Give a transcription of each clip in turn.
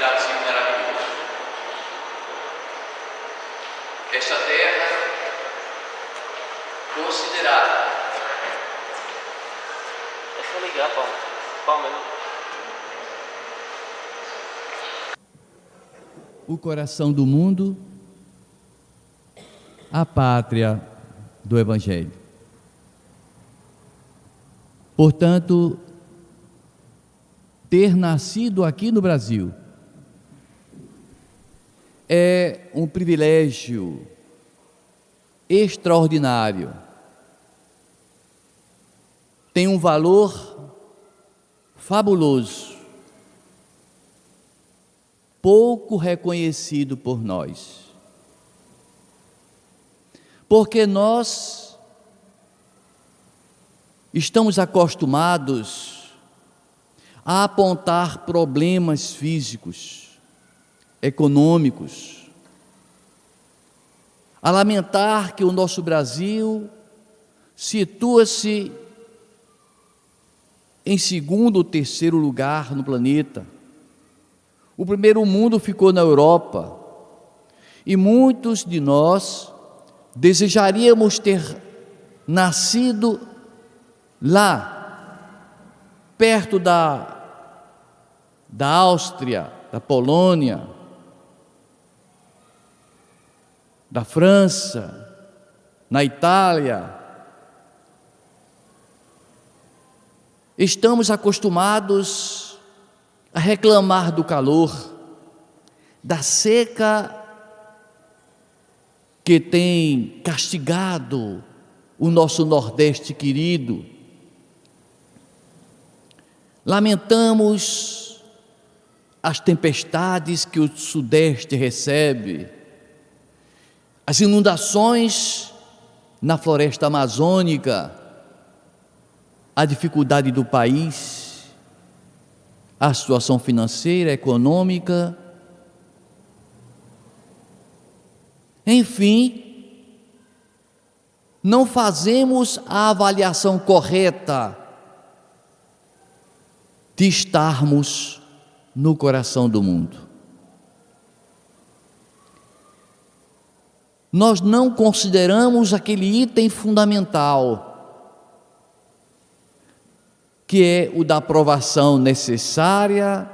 Brasil maravilhoso. Esta terra considerada. É só ligar, Paulo. Paulo mesmo. O coração do mundo, a pátria do Evangelho. Portanto, ter nascido aqui no Brasil é um privilégio extraordinário. Tem um valor fabuloso, pouco reconhecido por nós. Porque nós estamos acostumados a apontar problemas físicos, econômicos, a lamentar que o nosso Brasil situa-se em segundo ou terceiro lugar no planeta. O primeiro mundo ficou na Europa e muitos de nós desejaríamos ter nascido lá, perto da Áustria, da Polônia, da França, na Itália. Estamos acostumados a reclamar do calor, da seca que tem castigado o nosso Nordeste querido. Lamentamos as tempestades que o Sudeste recebe, as inundações na floresta amazônica, a dificuldade do país, a situação financeira, econômica, enfim, não fazemos a avaliação correta de estarmos no coração do mundo. Nós não consideramos aquele item fundamental, que é o da aprovação necessária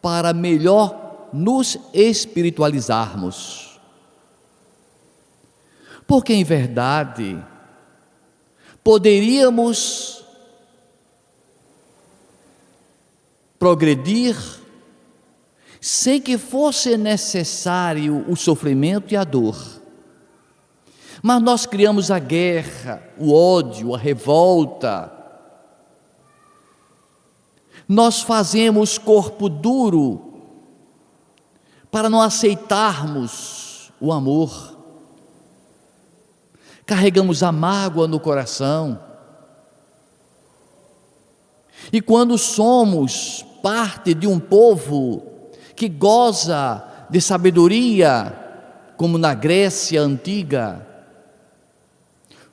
para melhor nos espiritualizarmos. Porque, em verdade, poderíamos progredir sem que fosse necessário o sofrimento e a dor. Mas nós criamos a guerra, o ódio, a revolta. Nós fazemos corpo duro para não aceitarmos o amor. Carregamos a mágoa no coração. E quando somos parte de um povo que goza de sabedoria, como na Grécia antiga,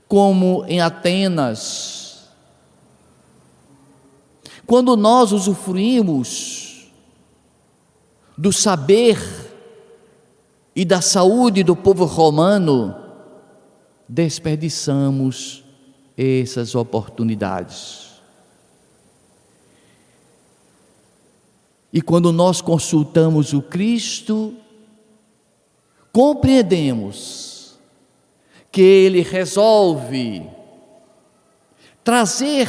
como em Atenas, quando nós usufruímos do saber e da saúde do povo romano, desperdiçamos essas oportunidades. E quando nós consultamos o Cristo, compreendemos que Ele resolve trazer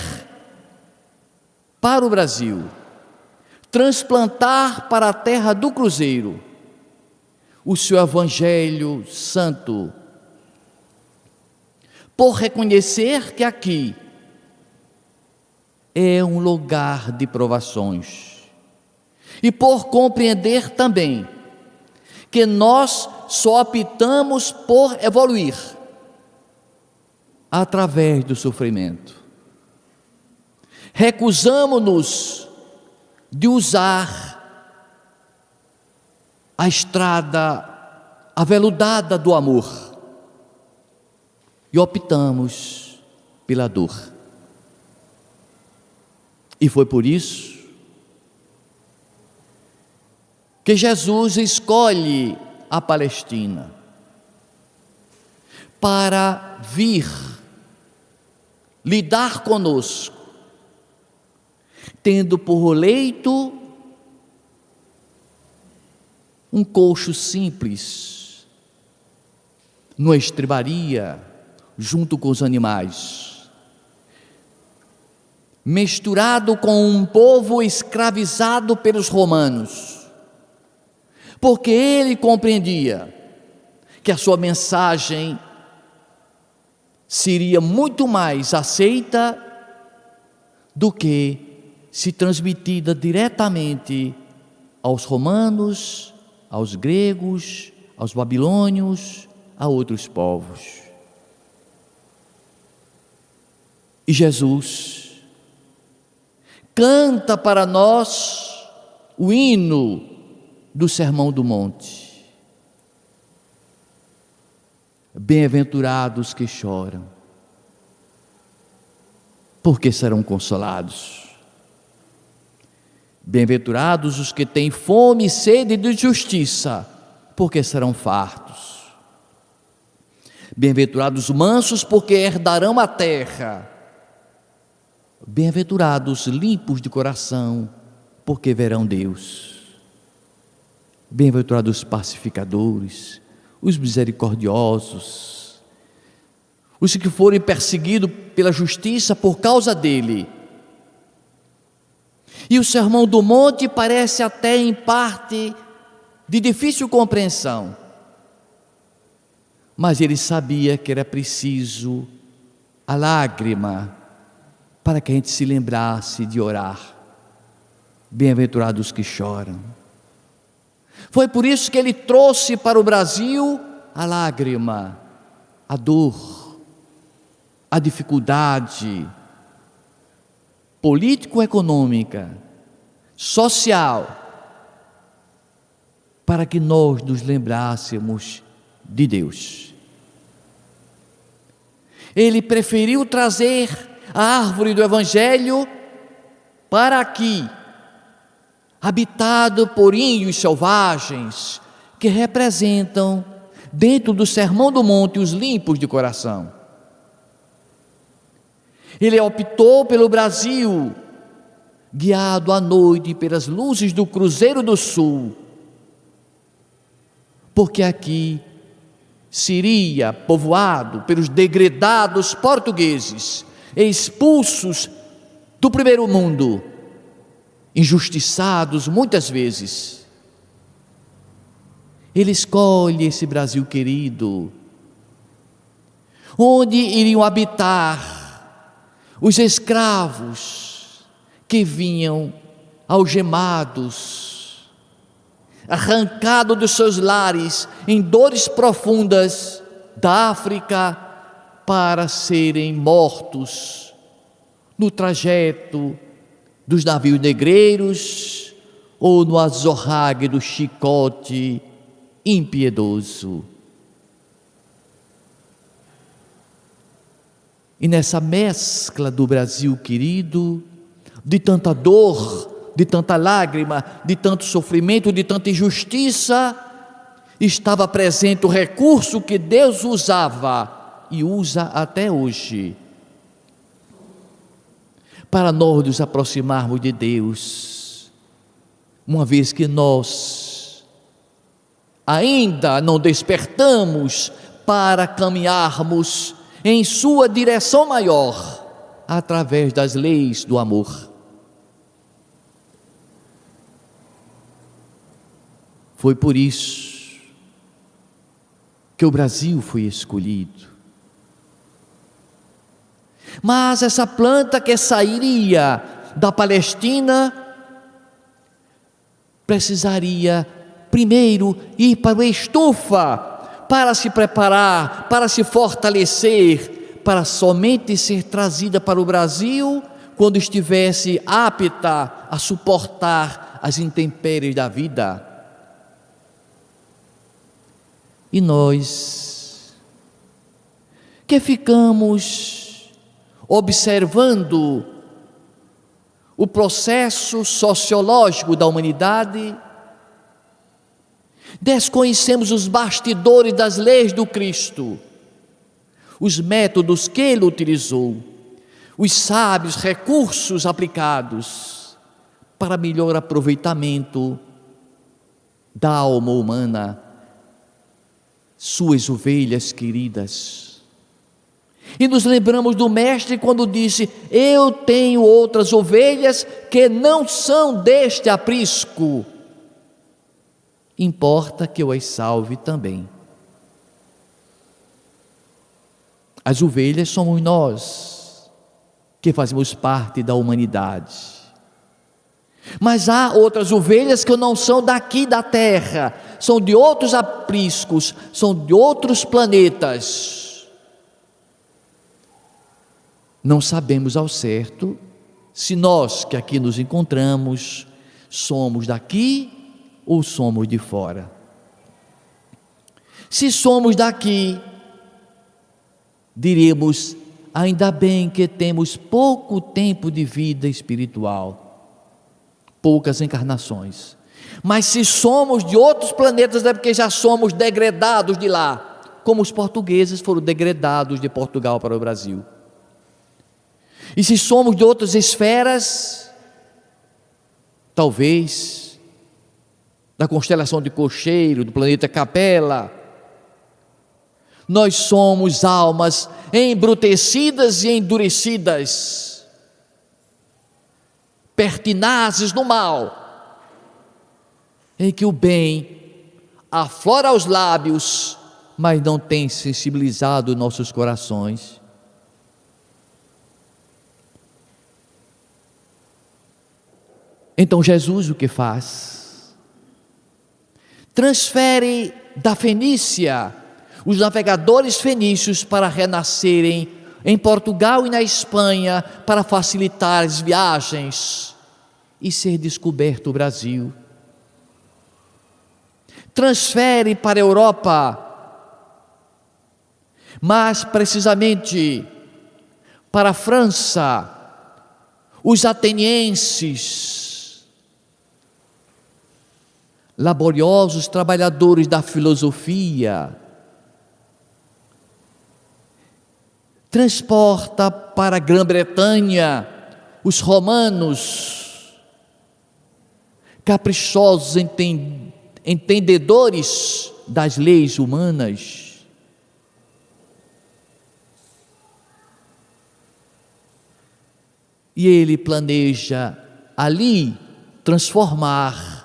para o Brasil, transplantar para a terra do Cruzeiro, o seu Evangelho Santo, por reconhecer que aqui é um lugar de provações, e por compreender também que nós só optamos por evoluir através do sofrimento. Recusamo-nos de usar a estrada aveludada do amor e optamos pela dor. E foi por isso que Jesus escolhe a Palestina para vir lidar conosco, tendo por leito um coxo simples, numa estrebaria, junto com os animais, misturado com um povo escravizado pelos romanos, porque ele compreendia que a sua mensagem seria muito mais aceita do que se transmitida diretamente aos romanos, aos gregos, aos babilônios, a outros povos. E Jesus canta para nós o hino do Sermão do Monte. Bem-aventurados que choram, porque serão consolados. Bem-aventurados os que têm fome e sede de justiça, porque serão fartos. Bem-aventurados os mansos, porque herdarão a terra. Bem-aventurados limpos de coração, porque verão Deus. Bem-aventurados os pacificadores, os misericordiosos, os que forem perseguidos pela justiça por causa dele. E o Sermão do Monte parece até em parte de difícil compreensão, mas ele sabia que era preciso a lágrima para que a gente se lembrasse de orar. Bem-aventurados que choram. Foi por isso que ele trouxe para o Brasil a lágrima, a dor, a dificuldade político-econômica, social, para que nós nos lembrássemos de Deus. Ele preferiu trazer a árvore do Evangelho para aqui, habitado por índios selvagens, que representam, dentro do Sermão do Monte, os limpos de coração. Ele optou pelo Brasil, guiado à noite pelas luzes do Cruzeiro do Sul, porque aqui seria povoado pelos degredados portugueses, expulsos do primeiro mundo, injustiçados muitas vezes. Ele escolhe esse Brasil querido, onde iriam habitar os escravos que vinham algemados, arrancados dos seus lares em dores profundas da África, para serem mortos no trajeto dos navios negreiros ou no azorrague do chicote impiedoso. E nessa mescla do Brasil querido, de tanta dor, de tanta lágrima, de tanto sofrimento, de tanta injustiça, estava presente o recurso que Deus usava e usa até hoje, para nós nos aproximarmos de Deus, uma vez que nós ainda não despertamos para caminharmos em sua direção maior, através das leis do amor. Foi por isso que o Brasil foi escolhido. Mas essa planta que sairia da Palestina precisaria primeiro ir para a estufa, para se preparar, para se fortalecer, para somente ser trazida para o Brasil quando estivesse apta a suportar as intempéries da vida. E nós, que ficamos observando o processo sociológico da humanidade, Desconhecemos os bastidores das leis do Cristo, os métodos que Ele utilizou, os sábios recursos aplicados para melhor aproveitamento da alma humana, suas ovelhas queridas. E nos lembramos do Mestre quando disse: eu tenho outras ovelhas que não são deste aprisco, importa que eu as salve também. As ovelhas somos nós, que fazemos parte da humanidade. Mas há outras ovelhas que não são daqui da terra, são de outros apriscos, são de outros planetas. Não sabemos ao certo se nós que aqui nos encontramos somos daqui ou somos de fora. Se somos daqui, diremos: ainda bem que temos pouco tempo de vida espiritual, poucas encarnações. Mas se somos de outros planetas, é porque já somos degradados de lá, como os portugueses foram degradados de Portugal para o Brasil. E se somos de outras esferas, talvez da constelação de Cocheiro, do planeta Capela, nós somos almas embrutecidas e endurecidas, pertinazes no mal, em que o bem aflora aos lábios, mas não tem sensibilizado nossos corações. Então Jesus o que faz? Transfere da Fenícia os navegadores fenícios para renascerem em Portugal e na Espanha, para facilitar as viagens e ser descoberto o Brasil. Transfere para a Europa, mais precisamente para a França, os atenienses, laboriosos trabalhadores da filosofia. Transporta para a Grã-Bretanha os romanos, caprichosos entendedores das leis humanas. E ele planeja ali transformar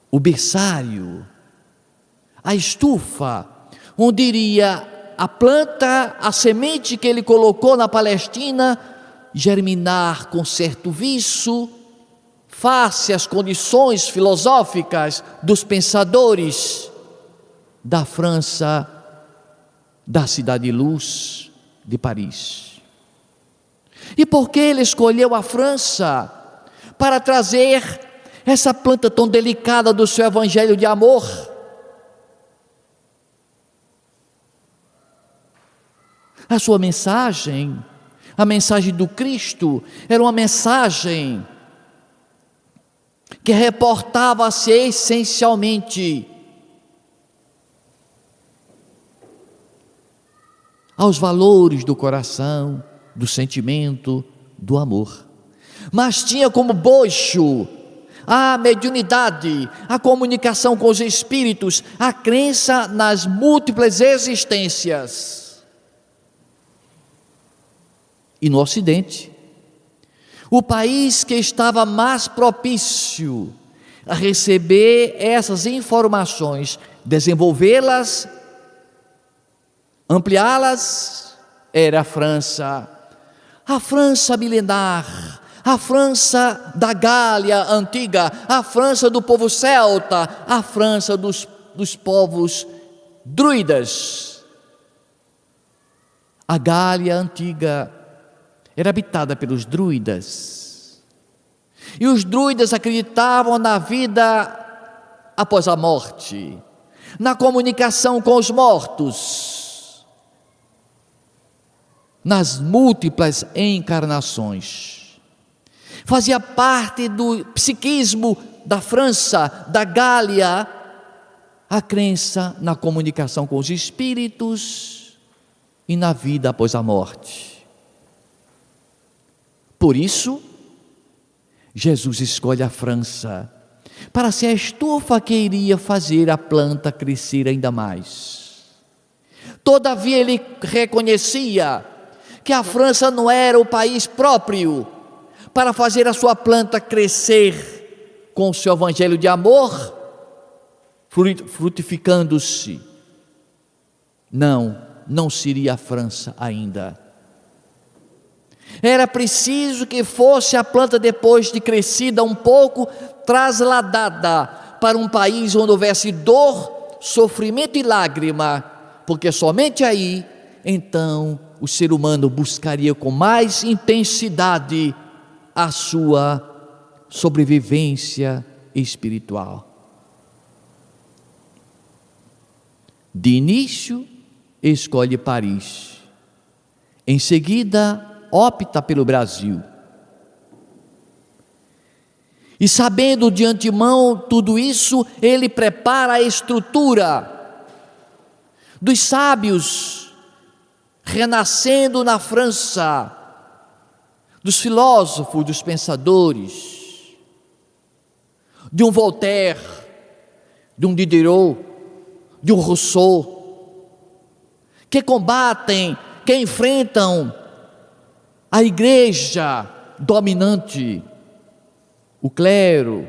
o berçário, a estufa, onde iria a planta, a semente que ele colocou na Palestina, germinar com certo viço, face às condições filosóficas dos pensadores da França, da Cidade de Luz de Paris. E por que ele escolheu a França para trazer essa planta tão delicada do seu evangelho de amor? A sua mensagem, a mensagem do Cristo, era uma mensagem que reportava-se essencialmente aos valores do coração, do sentimento, do amor. Mas tinha como bojo a mediunidade, a comunicação com os espíritos, a crença nas múltiplas existências. E no Ocidente, o país que estava mais propício a receber essas informações, desenvolvê-las, ampliá-las, era a França milenar, a França da Gália antiga, a França do povo celta, a França dos povos druidas. A Gália antiga era habitada pelos druidas, e os druidas acreditavam na vida após a morte, na comunicação com os mortos, nas múltiplas encarnações. Fazia parte do psiquismo da França, da Gália, a crença na comunicação com os espíritos e na vida após a morte. Por isso, Jesus escolhe a França para ser a estufa que iria fazer a planta crescer ainda mais. Todavia ele reconhecia que a França não era o país próprio para fazer a sua planta crescer com o seu evangelho de amor, frutificando-se. Não seria a França ainda. Era preciso que fosse a planta, depois de crescida um pouco, trasladada para um país onde houvesse dor, sofrimento e lágrima, porque somente aí, então, o ser humano buscaria com mais intensidade a sua sobrevivência espiritual. De início, escolhe Paris. Em seguida, opta pelo Brasil. E sabendo de antemão tudo isso, ele prepara a estrutura dos sábios renascendo na França, dos filósofos, dos pensadores, de um Voltaire, de um Diderot, de um Rousseau, que combatem, que enfrentam a igreja dominante, o clero,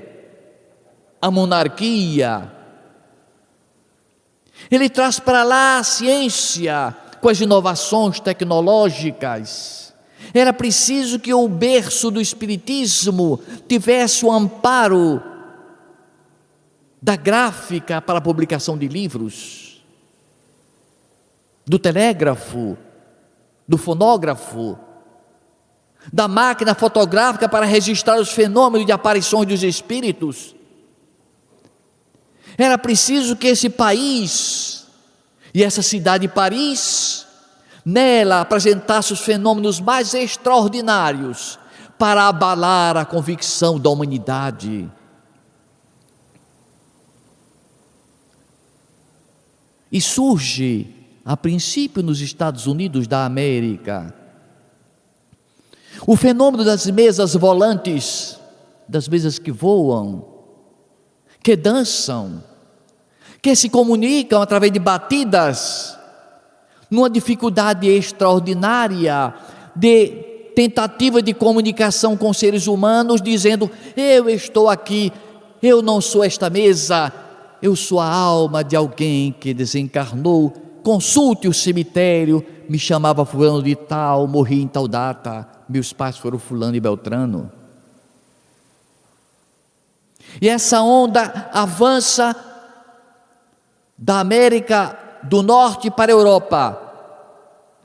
a monarquia. Ele traz para lá a ciência com as inovações tecnológicas. Era preciso que o berço do Espiritismo tivesse o amparo da gráfica para a publicação de livros, do telégrafo, do fonógrafo, da máquina fotográfica para registrar os fenômenos de aparições dos espíritos. Era preciso que esse país e essa cidade de Paris, nela apresentasse os fenômenos mais extraordinários para abalar a convicção da humanidade. E surge, a princípio, nos Estados Unidos da América, o fenômeno das mesas volantes, das mesas que voam, que dançam, que se comunicam através de batidas, numa dificuldade extraordinária de tentativa de comunicação com seres humanos, dizendo: eu estou aqui, eu não sou esta mesa, eu sou a alma de alguém que desencarnou, consulte o cemitério, me chamava fulano de tal, morri em tal data, meus pais foram fulano e beltrano. E essa onda avança da América do Norte para a Europa,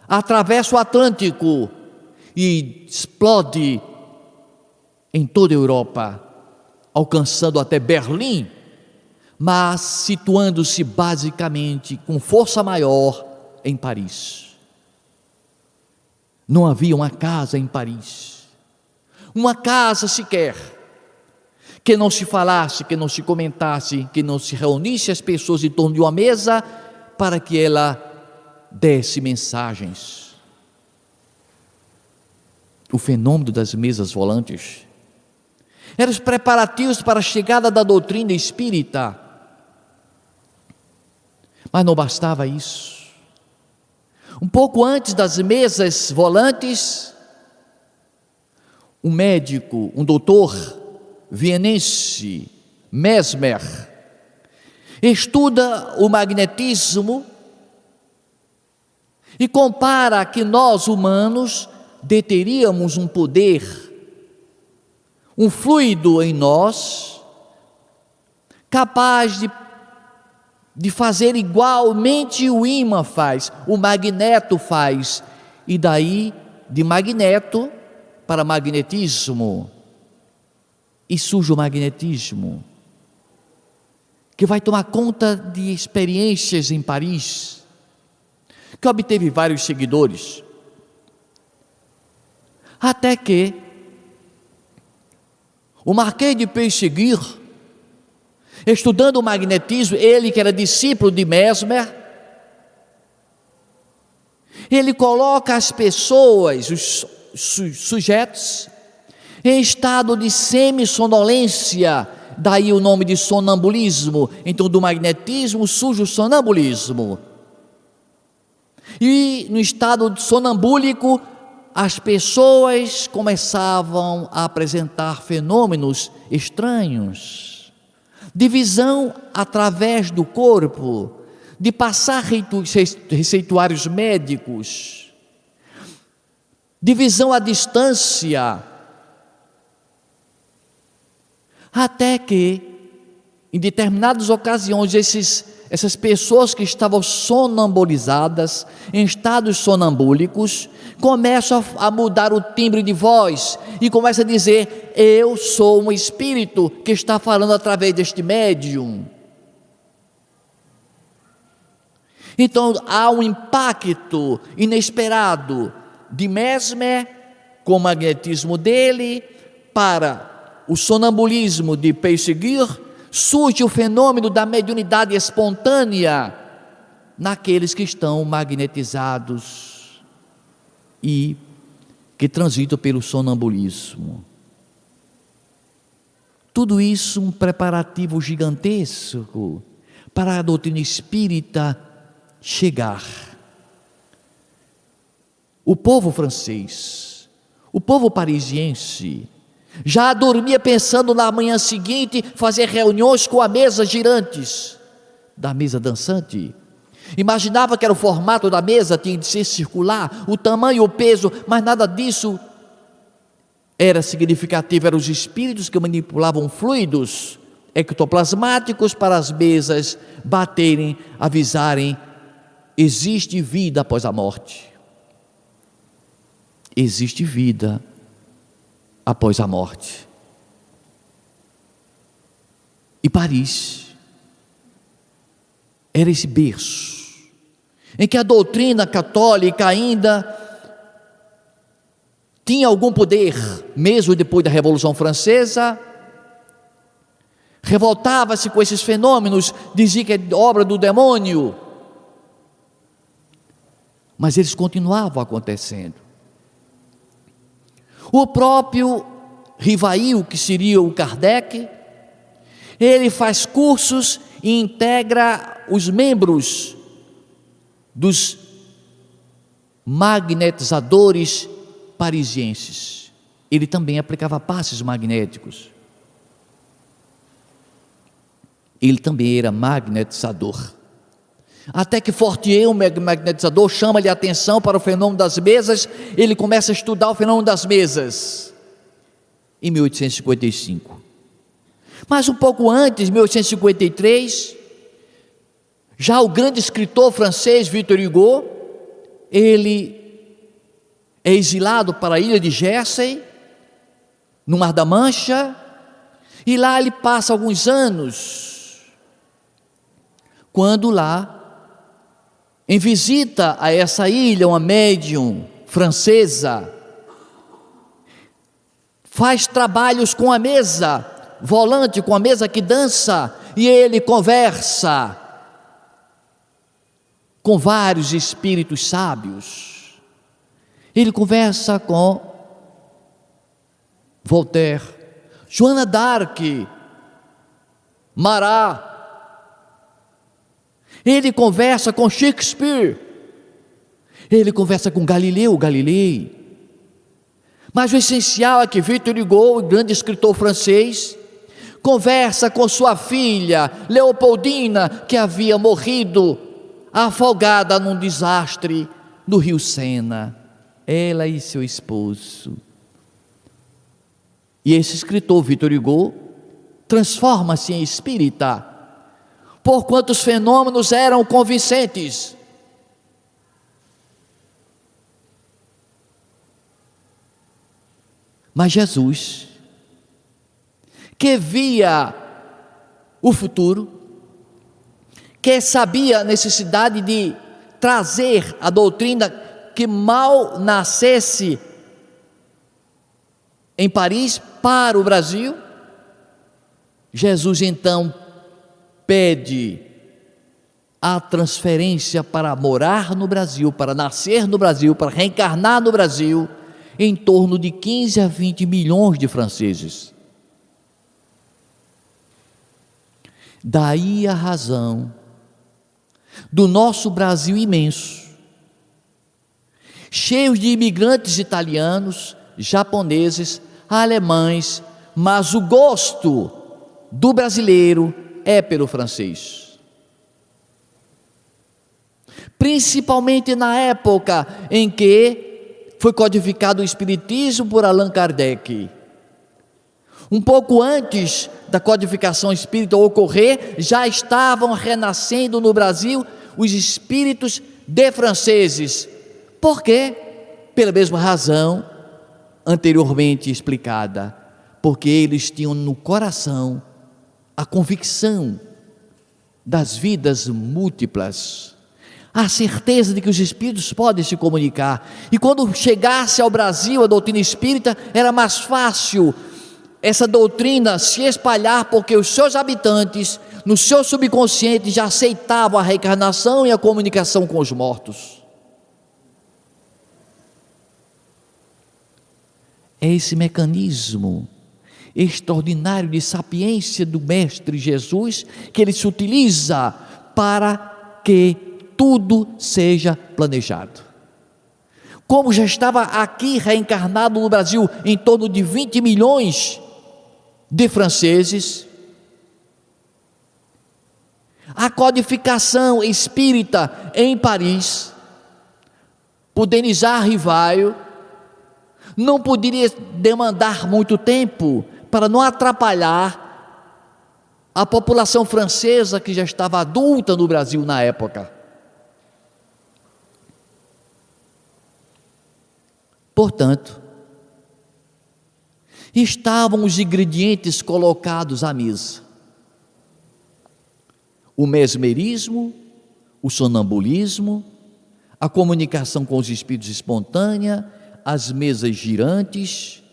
atravessa o Atlântico e explode em toda a Europa, alcançando até Berlim, mas situando-se basicamente com força maior em Paris. Não havia uma casa em Paris, uma casa sequer, que não se falasse, que não se comentasse, que não se reunisse as pessoas em torno de uma mesa para que ela desse mensagens. O fenômeno das mesas volantes eram os preparativos para a chegada da doutrina espírita. Mas não bastava isso. Um pouco antes das mesas volantes, um médico, um doutor vienense, Mesmer, estuda o magnetismo e compara que nós humanos deteríamos um poder, um fluido em nós, capaz de fazer igualmente o ímã faz, o magneto faz, e daí de magneto para magnetismo, e surge o magnetismo, que vai tomar conta de experiências em Paris, que obteve vários seguidores, até que O Marquês de Peyseguir, estudando o magnetismo, ele que era discípulo de Mesmer, ele coloca as pessoas, os sujeitos, em estado de semi-sonolência, daí o nome de sonambulismo. Então, do magnetismo surge o sonambulismo. E no estado sonambúlico, as pessoas começavam a apresentar fenômenos estranhos, de visão através do corpo, de passar receituários médicos, de visão à distância, até que, em determinadas ocasiões, essas pessoas que estavam sonambulizadas, em estados sonambúlicos, começam a mudar o timbre de voz e começam a dizer: eu sou um espírito que está falando através deste médium. Então há um impacto inesperado de Mesmer com o magnetismo dele para o sonambulismo de Peyseguir. Surge o fenômeno da mediunidade espontânea naqueles que estão magnetizados e que transitam pelo sonambulismo. Tudo isso um preparativo gigantesco para a doutrina espírita chegar. O povo francês, o povo parisiense, já dormia pensando na manhã seguinte fazer reuniões com a mesa girantes da mesa dançante. Imaginava que era o formato da mesa, tinha de ser circular, o tamanho, o peso, mas nada disso era significativo. Eram os espíritos que manipulavam fluidos ectoplasmáticos para as mesas baterem, avisarem: existe vida após a morte. Existe vida após a morte. E Paris era esse berço em que a doutrina católica ainda tinha algum poder, mesmo depois da Revolução Francesa. Revoltava-se com esses fenômenos, dizia que é obra do demônio, mas eles continuavam acontecendo. O próprio Rivail, que seria o Kardec, ele faz cursos e integra os membros dos magnetizadores parisienses. Ele também aplicava passes magnéticos. Ele também era magnetizador. Até que Fortier, o magnetizador, chama-lhe a atenção para o fenômeno das mesas. Ele começa a estudar o fenômeno das mesas em 1855. Mas um pouco antes, 1853, já o grande escritor francês Victor Hugo, ele é exilado para a ilha de Jersey, no Mar da Mancha, e lá ele passa alguns anos. Quando lá, em visita a essa ilha, uma médium francesa, faz trabalhos com a mesa volante, com a mesa que dança, e ele conversa com vários espíritos sábios. Ele conversa com Voltaire, Joana d'Arc, Marat. Ele conversa com Shakespeare, ele conversa com Galileu Galilei. Mas o essencial é que Victor Hugo, o grande escritor francês, conversa com sua filha Leopoldina, que havia morrido afogada num desastre no rio Sena, ela e seu esposo. E esse escritor Victor Hugo transforma-se em espírita, porquanto os fenômenos eram convincentes. Mas Jesus, que via o futuro, que sabia a necessidade de trazer a doutrina que mal nascesse em Paris para o Brasil, Jesus então pede a transferência para morar no Brasil, para nascer no Brasil, para reencarnar no Brasil, em torno de 15 a 20 milhões de franceses. Daí a razão do nosso Brasil imenso, cheio de imigrantes italianos, japoneses, alemães, mas o gosto do brasileiro é pelo francês. Principalmente na época em que foi codificado o Espiritismo por Allan Kardec. Um pouco antes da codificação espírita ocorrer, já estavam renascendo no Brasil os espíritos de franceses. Por quê? Pela mesma razão anteriormente explicada, porque eles tinham no coração a convicção das vidas múltiplas, a certeza de que os espíritos podem se comunicar, e quando chegasse ao Brasil a doutrina espírita, era mais fácil essa doutrina se espalhar, porque os seus habitantes, no seu subconsciente, já aceitavam a reencarnação e a comunicação com os mortos. É esse mecanismo extraordinário de sapiência do Mestre Jesus que ele se utiliza para que tudo seja planejado. Como já estava aqui reencarnado no Brasil em torno de 20 milhões de franceses, a codificação espírita em Paris, por Denisard Rivaio, não poderia demandar muito tempo para não atrapalhar a população francesa que já estava adulta no Brasil na época. Portanto, estavam os ingredientes colocados à mesa: o mesmerismo, o sonambulismo, a comunicação com os espíritos espontânea, as mesas girantes,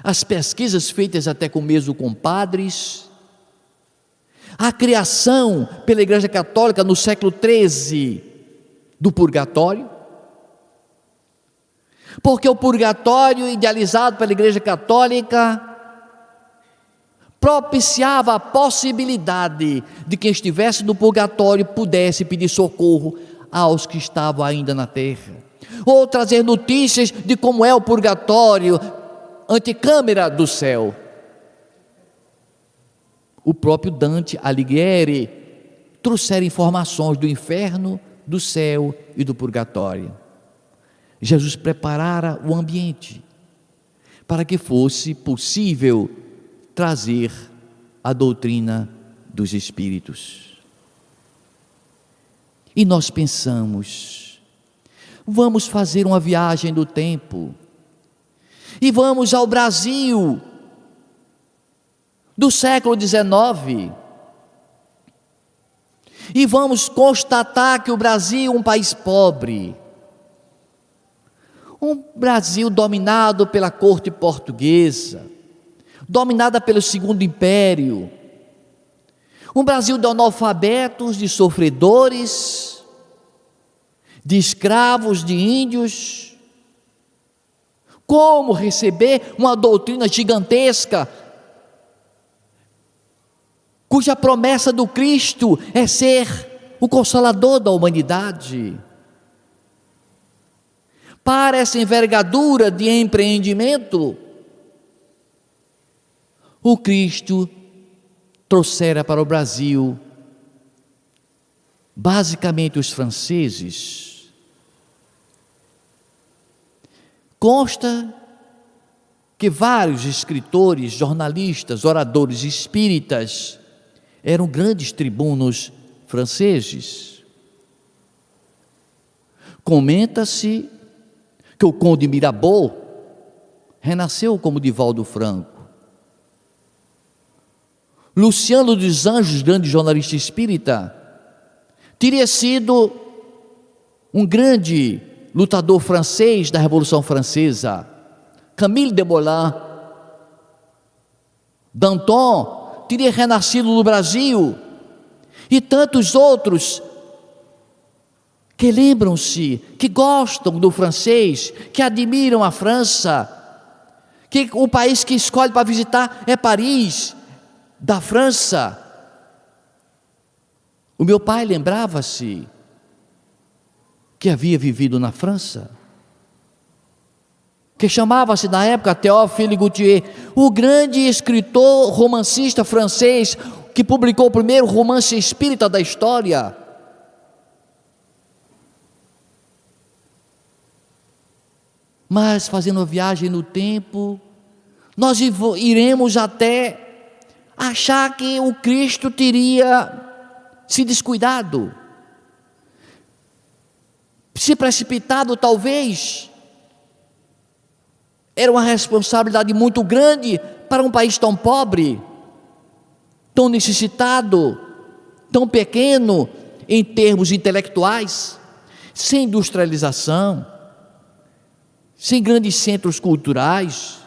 as pesquisas feitas até com mesmo com padres, a criação pela Igreja Católica no século XIII do purgatório, porque o purgatório, idealizado pela Igreja Católica, propiciava a possibilidade de quem estivesse no purgatório pudesse pedir socorro aos que estavam ainda na terra, ou trazer notícias de como é o purgatório, antecâmara do céu. O próprio Dante Alighieri trouxeram informações do inferno, do céu e do purgatório. Jesus preparara o ambiente para que fosse possível trazer a doutrina dos Espíritos. E nós pensamos, vamos fazer uma viagem do tempo e vamos ao Brasil do século XIX e vamos constatar que o Brasil é um país pobre, um Brasil dominado pela corte portuguesa, dominada pelo Segundo Império, um Brasil de analfabetos, de sofredores, de escravos, de índios. Como receber uma doutrina gigantesca, cuja promessa do Cristo é ser o consolador da humanidade? Para essa envergadura de empreendimento, o Cristo trouxera para o Brasil basicamente os franceses. Consta que vários escritores, jornalistas, oradores espíritas eram grandes tribunos franceses. Comenta-se que o conde Mirabeau renasceu como Divaldo Franco. Luciano dos Anjos, grande jornalista espírita, teria sido um grande lutador francês da Revolução Francesa. Camille Desmoulins, Danton teria renascido no Brasil, e tantos outros que lembram-se, que gostam do francês, que admiram a França, que o país que escolhe para visitar é Paris, da França. O meu pai lembrava-se que havia vivido na França, que chamava-se na época Théophile Gautier, o grande escritor romancista francês, que publicou o primeiro romance espírita da história. Mas fazendo a viagem no tempo, nós iremos até achar que o Cristo teria se descuidado, se precipitado talvez. Era uma responsabilidade muito grande para um país tão pobre, tão necessitado, tão pequeno em termos intelectuais, sem industrialização, sem grandes centros culturais.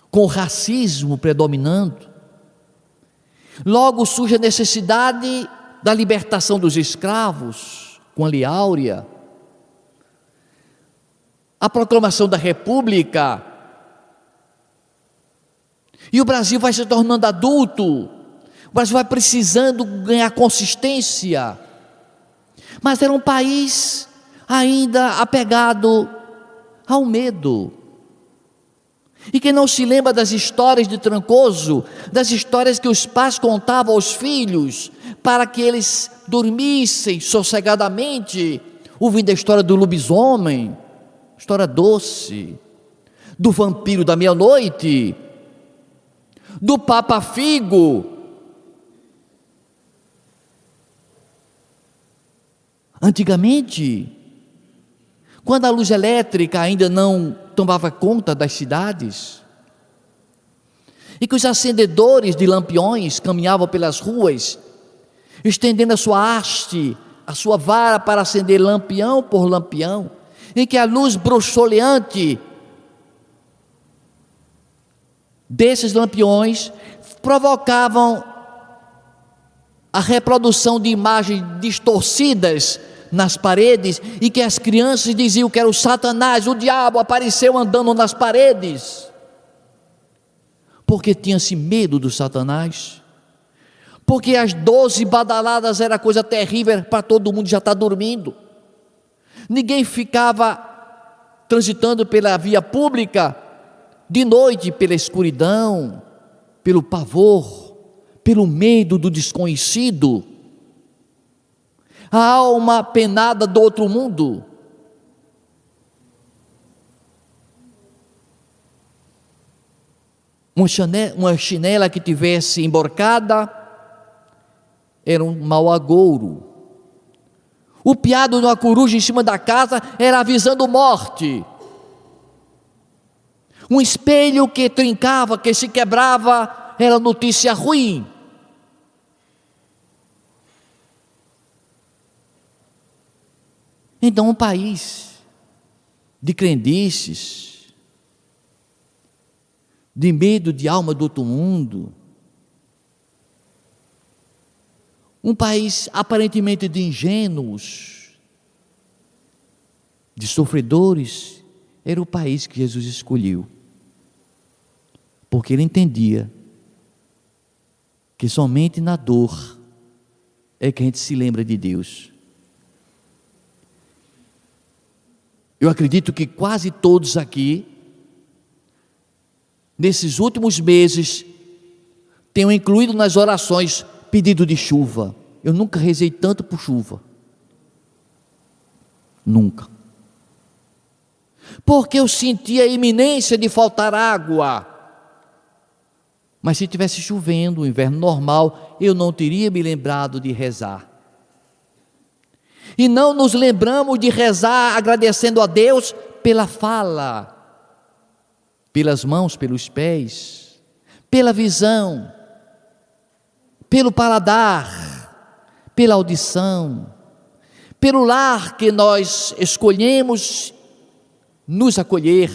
Com o racismo predominando. Logo surge a necessidade da libertação dos escravos, com a Lei Áurea, a proclamação da República, e o Brasil vai se tornando adulto, o Brasil vai precisando ganhar consistência, mas era um país ainda apegado ao medo. E quem não se lembra das histórias de Trancoso, das histórias que os pais contavam aos filhos, para que eles dormissem sossegadamente, ouvindo a história do lobisomem, história doce, do vampiro da meia-noite, do Papa Figo. Antigamente, quando a luz elétrica ainda não tomava conta das cidades, e que os acendedores de lampiões caminhavam pelas ruas, estendendo a sua haste, a sua vara para acender lampião por lampião, em que a luz bruxuleante desses lampiões provocavam a reprodução de imagens distorcidas nas paredes, e que as crianças diziam que era o Satanás, o diabo apareceu andando nas paredes, porque tinha-se medo do Satanás, porque as 12 badaladas era coisa terrível para todo mundo já estar dormindo. Ninguém ficava transitando pela via pública de noite pela escuridão, pelo pavor, pelo medo do desconhecido. A alma penada do outro mundo. Uma chinela que tivesse emborcada era um mau agouro. O piado de uma coruja em cima da casa era avisando morte. Um espelho que trincava, que se quebrava, era notícia ruim. Então, um país de crendices, de medo de alma do outro mundo, um país aparentemente de ingênuos, de sofredores, era o país que Jesus escolheu, porque ele entendia que somente na dor é que a gente se lembra de Deus. Eu acredito que quase todos aqui, nesses últimos meses, tenham incluído nas orações pedido de chuva. Eu nunca rezei tanto por chuva. Nunca. Porque eu sentia a iminência de faltar água. Mas se tivesse chovendo, o inverno normal, eu não teria me lembrado de rezar. E não nos lembramos de rezar agradecendo a Deus pela fala, pelas mãos, pelos pés, pela visão, pelo paladar, pela audição, pelo lar que nós escolhemos nos acolher,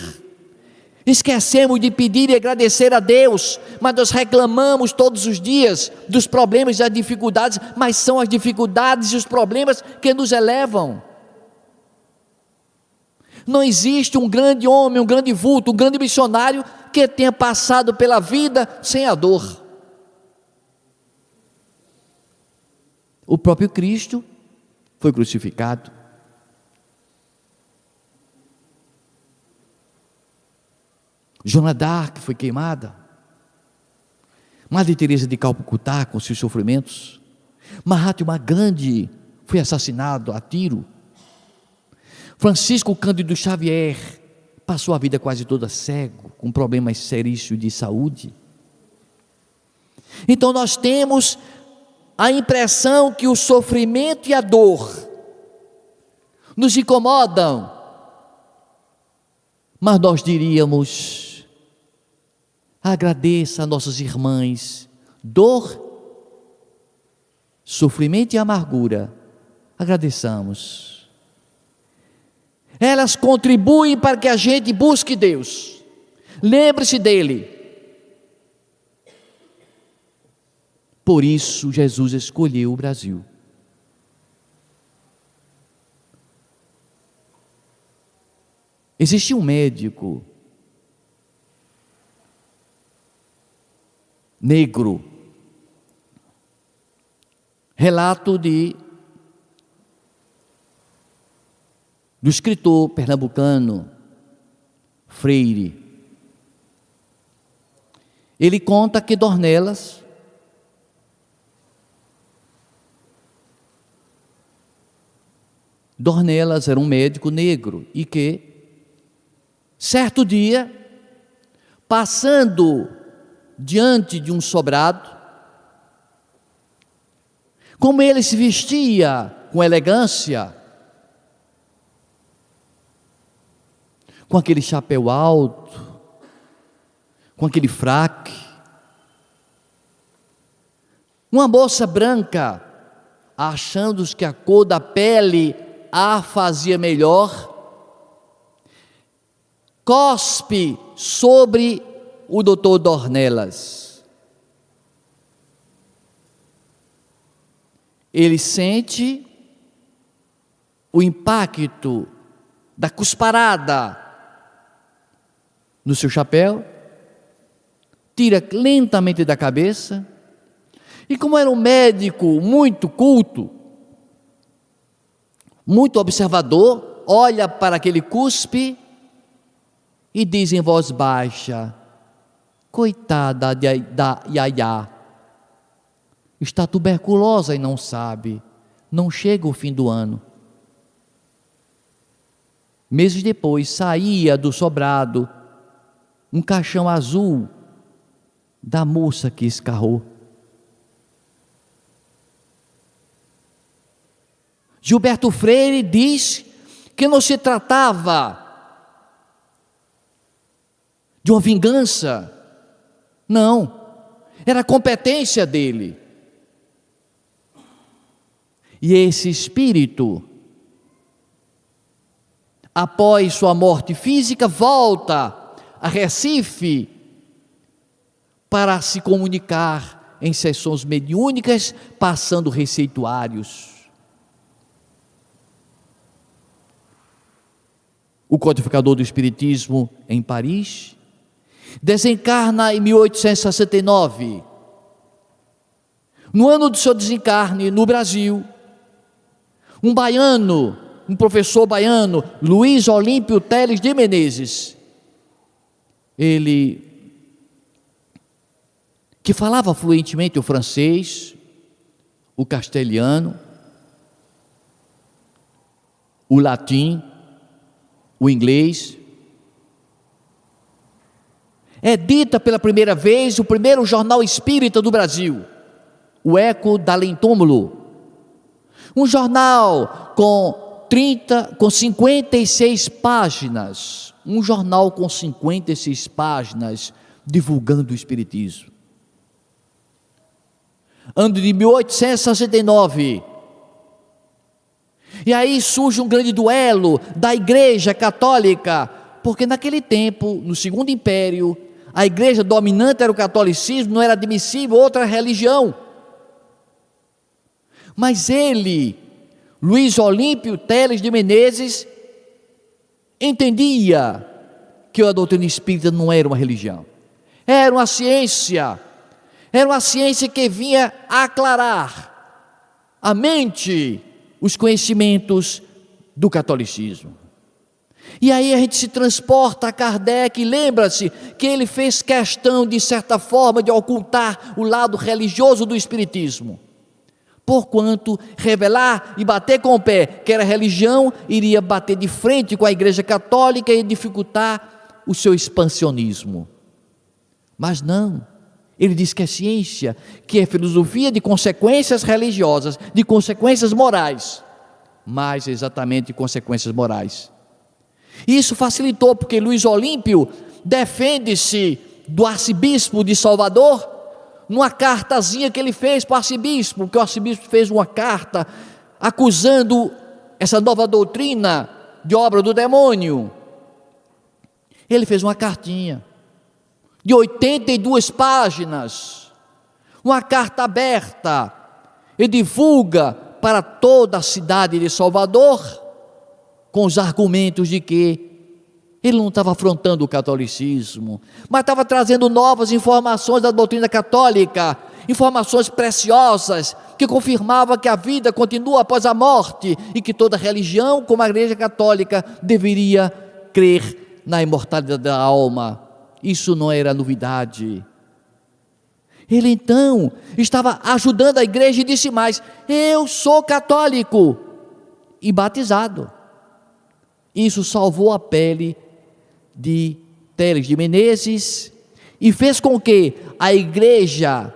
Esquecemos de pedir e agradecer a Deus, mas nós reclamamos todos os dias dos problemas e das dificuldades, mas são as dificuldades e os problemas que nos elevam. Não existe um grande homem, um grande vulto, um grande missionário que tenha passado pela vida sem a dor. O próprio Cristo foi crucificado. Joana d'Arc foi queimada. Madre Teresa de Calcutá com seus sofrimentos. Mahatma Gandhi foi assassinado a tiro. Francisco Cândido Xavier passou a vida quase toda cego, com problemas seríssimos de saúde. Então nós temos a impressão que o sofrimento e a dor nos incomodam, mas nós diríamos: agradeça a nossas irmãs, dor, sofrimento e amargura, agradeçamos. Elas contribuem para que a gente busque Deus, lembre-se dele. Por isso Jesus escolheu o Brasil. Existia um médico negro, relato do escritor pernambucano Freire. Ele conta que Dornelas era um médico negro e que, certo dia, passando diante de um sobrado, como ele se vestia com elegância, com aquele chapéu alto, com aquele fraque, uma moça branca, achando que a cor da pele a fazia melhor, cospe sobre o doutor Dornelas. Ele sente o impacto da cusparada no seu chapéu, tira lentamente da cabeça, e como era um médico muito culto, muito observador, olha para aquele cuspe e diz em voz baixa: coitada da Yaya, está tuberculosa e não sabe, não chega o fim do ano. Meses depois saía do sobrado um caixão azul da moça que escarrou. Gilberto Freire diz que não se tratava de uma vingança, não, era a competência dele. E esse espírito, após sua morte física, volta a Recife para se comunicar em sessões mediúnicas, passando receituários. O codificador do Espiritismo em Paris desencarna em 1869. No ano do seu desencarne no Brasil, um baiano, um professor baiano, Luiz Olímpio Teles de Menezes, ele que falava fluentemente o francês, o castelhano, o latim, o inglês, edita pela primeira vez o primeiro jornal espírita do Brasil, o Eco d'Além Túmulo, um jornal com 56 páginas, um jornal com 56 páginas, divulgando o Espiritismo. Ano de 1869, e aí surge um grande duelo da Igreja Católica porque naquele tempo, no Segundo Império, a igreja dominante era o catolicismo, não era admissível outra religião. Mas ele, Luiz Olímpio Teles de Menezes, entendia que a doutrina espírita não era uma religião, era uma ciência que vinha aclarar a mente, os conhecimentos do catolicismo. E aí a gente se transporta a Kardec, e lembra-se que ele fez questão, de certa forma, de ocultar o lado religioso do espiritismo, porquanto revelar e bater com o pé que era religião, iria bater de frente com a igreja católica e dificultar o seu expansionismo. Mas não, ele diz que é ciência, que é filosofia de consequências religiosas, de consequências morais, mas exatamente de consequências morais. Isso facilitou, porque Luiz Olímpio defende-se do arcebispo de Salvador, numa cartazinha que ele fez para o arcebispo, que o arcebispo fez uma carta acusando essa nova doutrina de obra do demônio. Ele fez uma cartinha de 82 páginas, uma carta aberta, e divulga para toda a cidade de Salvador, com os argumentos de que ele não estava afrontando o catolicismo, mas estava trazendo novas informações da doutrina católica, informações preciosas, que confirmavam que a vida continua após a morte, e que toda religião, como a igreja católica, deveria crer na imortalidade da alma. Isso não era novidade. Ele então estava ajudando a igreja e disse mais: eu sou católico e batizado. Isso salvou a pele de Teles de Menezes e fez com que a igreja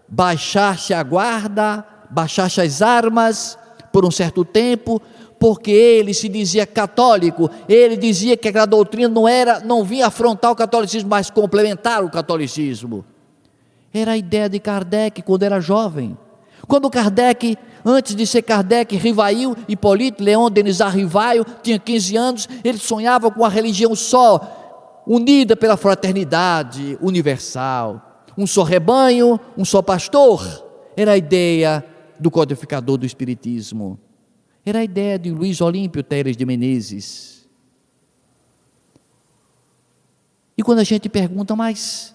baixasse a guarda, baixasse as armas por um certo tempo, porque ele se dizia católico. Ele dizia que aquela doutrina não vinha afrontar o catolicismo, mas complementar o catolicismo. Era a ideia de Kardec quando era jovem. Quando Kardec, antes de ser Kardec, Rivail, Hipólito Leon Denisard Rivail, tinha 15 anos, ele sonhava com uma religião só, unida pela fraternidade universal, um só rebanho, um só pastor. Era a ideia do codificador do Espiritismo, era a ideia de Luiz Olímpio Teles de Menezes. E quando a gente pergunta, mas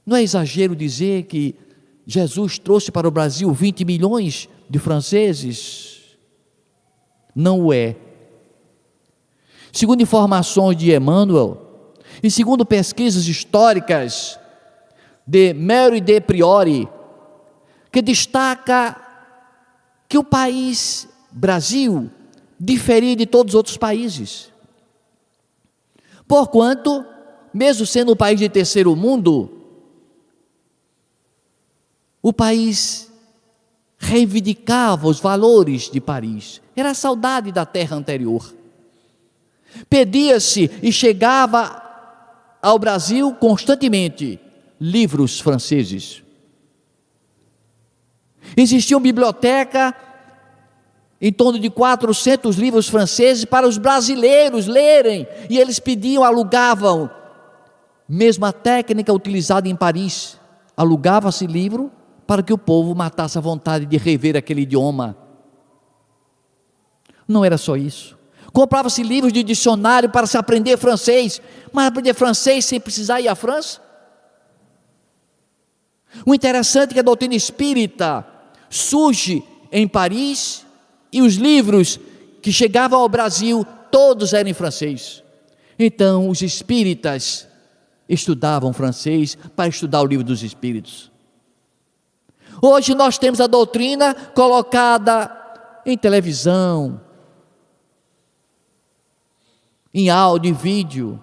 não é exagero dizer que Jesus trouxe para o Brasil 20 milhões de franceses? Não o é. Segundo informações de Emmanuel, e segundo pesquisas históricas de Mary de Priori, que destaca que o país Brasil diferia de todos os outros países, porquanto, mesmo sendo um país de terceiro mundo, o país reivindicava os valores de Paris, era a saudade da terra anterior. Pedia-se e chegava ao Brasil constantemente livros franceses. Existia uma biblioteca em torno de 400 livros franceses para os brasileiros lerem, e eles pediam, alugavam, mesma técnica utilizada em Paris, alugava-se livro para que o povo matasse a vontade de rever aquele idioma. Não era só isso, comprava-se livros de dicionário para se aprender francês, mas aprender francês sem precisar ir à França. O interessante é que a doutrina espírita surge em Paris, e os livros que chegavam ao Brasil, todos eram em francês. Então os espíritas estudavam francês para estudar o livro dos espíritos. Hoje nós temos a doutrina colocada em televisão, em áudio e vídeo.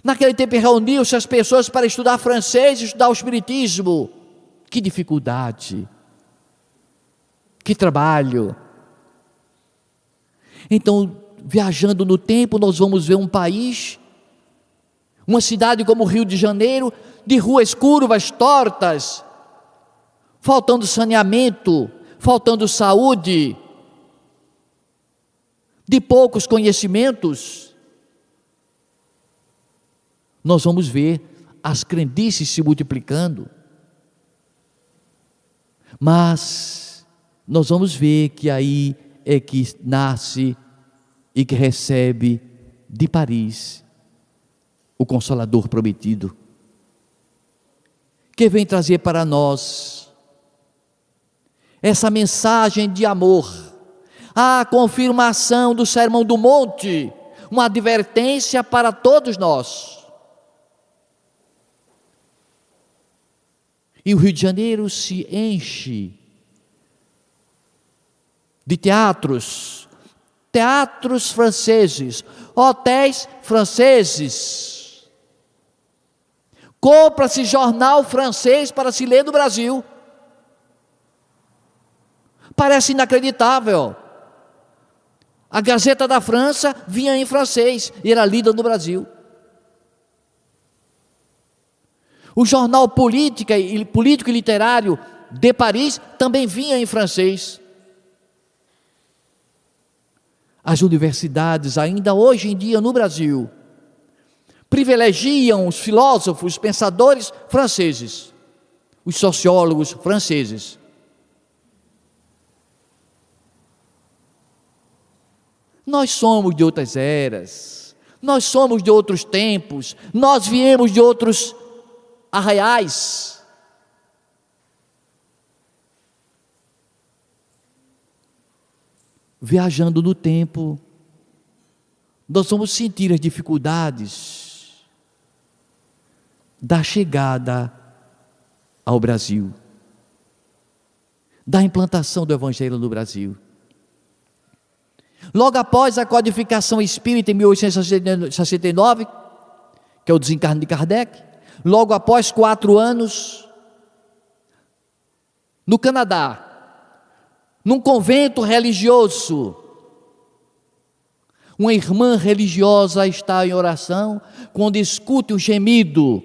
Naquele tempo reuniam-se as pessoas para estudar francês e estudar o espiritismo. Que dificuldade, que trabalho. Então, viajando no tempo, nós vamos ver um país, uma cidade como o Rio de Janeiro, de ruas curvas, tortas, faltando saneamento, faltando saúde, de poucos conhecimentos, nós vamos ver as crendices se multiplicando. Mas nós vamos ver que aí é que nasce e que recebe de Paris o Consolador prometido, que vem trazer para nós essa mensagem de amor, a confirmação do Sermão do Monte, uma advertência para todos nós. E o Rio de Janeiro se enche de teatros franceses, hotéis franceses. Compra-se jornal francês para se ler no Brasil. Parece inacreditável. A Gazeta da França vinha em francês e era lida no Brasil. O jornal político e literário de Paris também vinha em francês. As universidades, ainda hoje em dia no Brasil, privilegiam os filósofos, pensadores franceses, os sociólogos franceses. Nós somos de outras eras, nós somos de outros tempos, nós viemos de outros arraiais. Viajando no tempo, nós vamos sentir as dificuldades da chegada ao Brasil, da implantação do Evangelho no Brasil. Logo após a codificação espírita em 1869, que é o desencarne de Kardec, logo após 4 anos, no Canadá, num convento religioso, uma irmã religiosa está em oração, quando escuta um gemido,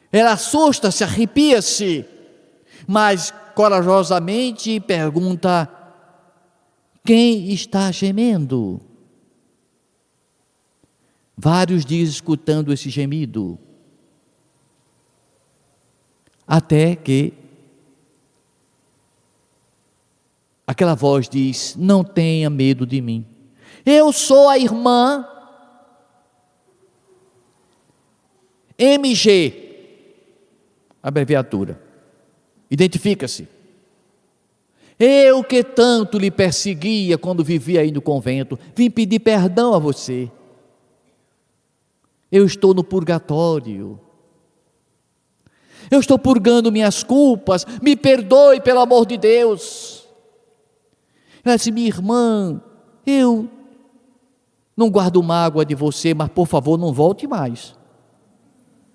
ela assusta-se, arrepia-se, mas corajosamente pergunta: quem está gemendo? Vários dias escutando esse gemido, até que aquela voz diz: não tenha medo de mim, eu sou a irmã MG, abreviatura, identifica-se. Eu que tanto lhe perseguia quando vivia aí no convento, vim pedir perdão a você. Eu estou no purgatório, eu estou purgando minhas culpas, me perdoe pelo amor de Deus. Ela disse: minha irmã, eu não guardo mágoa de você, mas por favor não volte mais,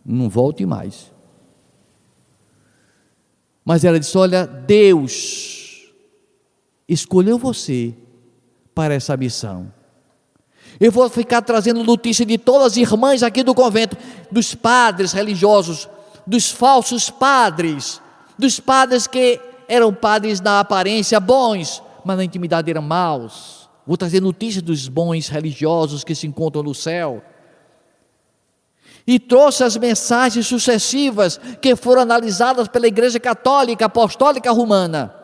não volte mais. Mas ela disse: olha, Deus escolheu você para essa missão. Eu vou ficar trazendo notícia de todas as irmãs aqui do convento, dos padres religiosos, dos falsos padres, dos padres que eram padres na aparência bons, mas na intimidade eram maus. Vou trazer notícias dos bons religiosos que se encontram no céu. E trouxe as mensagens sucessivas que foram analisadas pela Igreja Católica Apostólica Romana.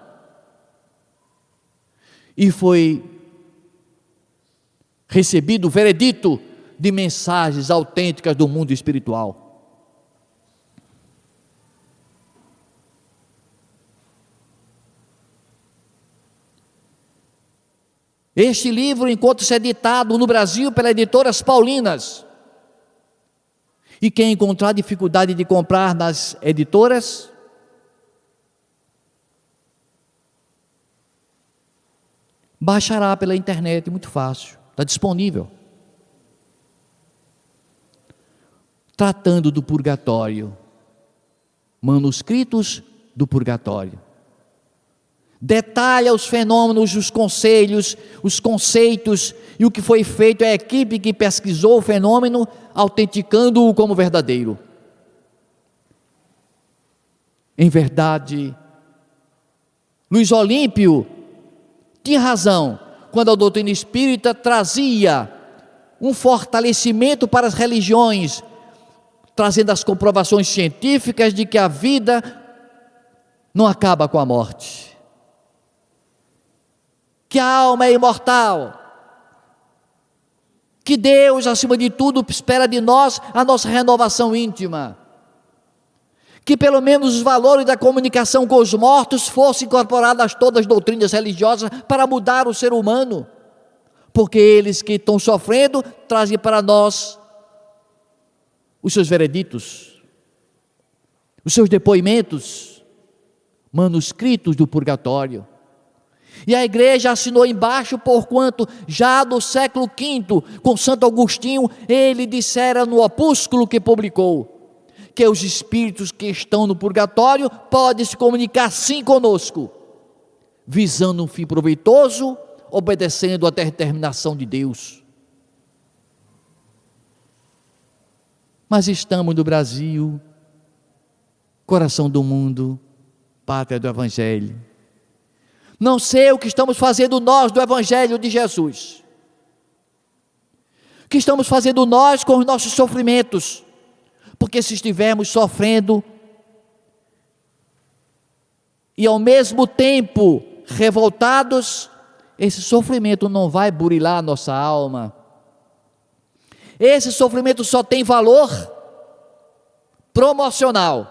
E foi recebido o veredito de mensagens autênticas do mundo espiritual. Este livro encontra-se editado no Brasil pelas editoras paulinas. E quem encontrar dificuldade de comprar nas editoras, baixará pela internet, muito fácil, está disponível. Tratando do purgatório, manuscritos do purgatório. Detalha os fenômenos, os conselhos, os conceitos e o que foi feito a equipe que pesquisou o fenômeno, autenticando-o como verdadeiro. Em verdade, Luiz Olímpio tinha razão quando a doutrina espírita trazia um fortalecimento para as religiões, trazendo as comprovações científicas de que a vida não acaba com a morte, que a alma é imortal, que Deus, acima de tudo, espera de nós a nossa renovação íntima, que pelo menos os valores da comunicação com os mortos fossem incorporados a todas as doutrinas religiosas para mudar o ser humano, porque eles que estão sofrendo trazem para nós os seus vereditos, os seus depoimentos, manuscritos do purgatório. E a igreja assinou embaixo, porquanto já no século V, com Santo Agostinho, ele dissera no opúsculo que publicou, que os espíritos que estão no purgatório podem se comunicar sim conosco, visando um fim proveitoso, obedecendo à determinação de Deus. Mas estamos no Brasil, coração do mundo, pátria do Evangelho. Não sei o que estamos fazendo nós do Evangelho de Jesus. O que estamos fazendo nós com os nossos sofrimentos. Porque se estivermos sofrendo e ao mesmo tempo revoltados, esse sofrimento não vai burilar a nossa alma. Esse sofrimento só tem valor promocional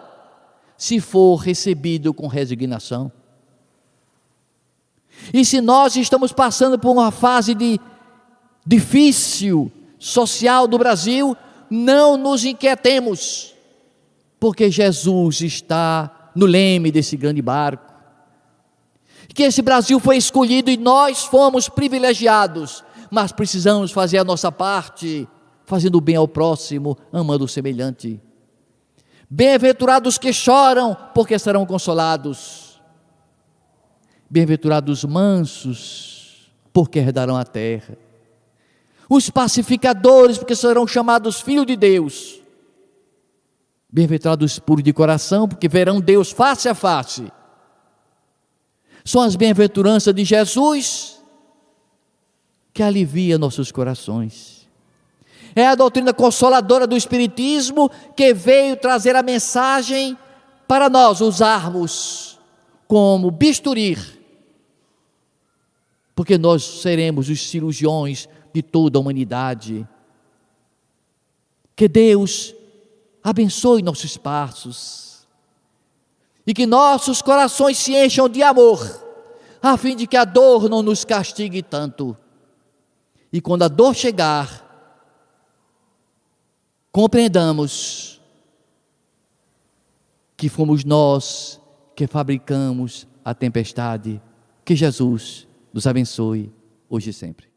se for recebido com resignação. E se nós estamos passando por uma fase difícil social do Brasil, não nos inquietemos, porque Jesus está no leme desse grande barco, que esse Brasil foi escolhido e nós fomos privilegiados, mas precisamos fazer a nossa parte, fazendo o bem ao próximo, amando o semelhante. Bem-aventurados que choram, porque serão consolados. Bem-aventurados mansos, porque herdarão a terra. Os pacificadores, porque serão chamados filhos de Deus. Bem-aventurados puros de coração, porque verão Deus face a face. São as bem-aventuranças de Jesus que alivia nossos corações. É a doutrina consoladora do Espiritismo que veio trazer a mensagem para nós usarmos como bisturi, porque nós seremos os cirurgiões de toda a humanidade. Que Deus abençoe nossos passos e que nossos corações se encham de amor, a fim de que a dor não nos castigue tanto. E quando a dor chegar, compreendamos que fomos nós que fabricamos a tempestade. Que Jesus nos abençoe hoje e sempre.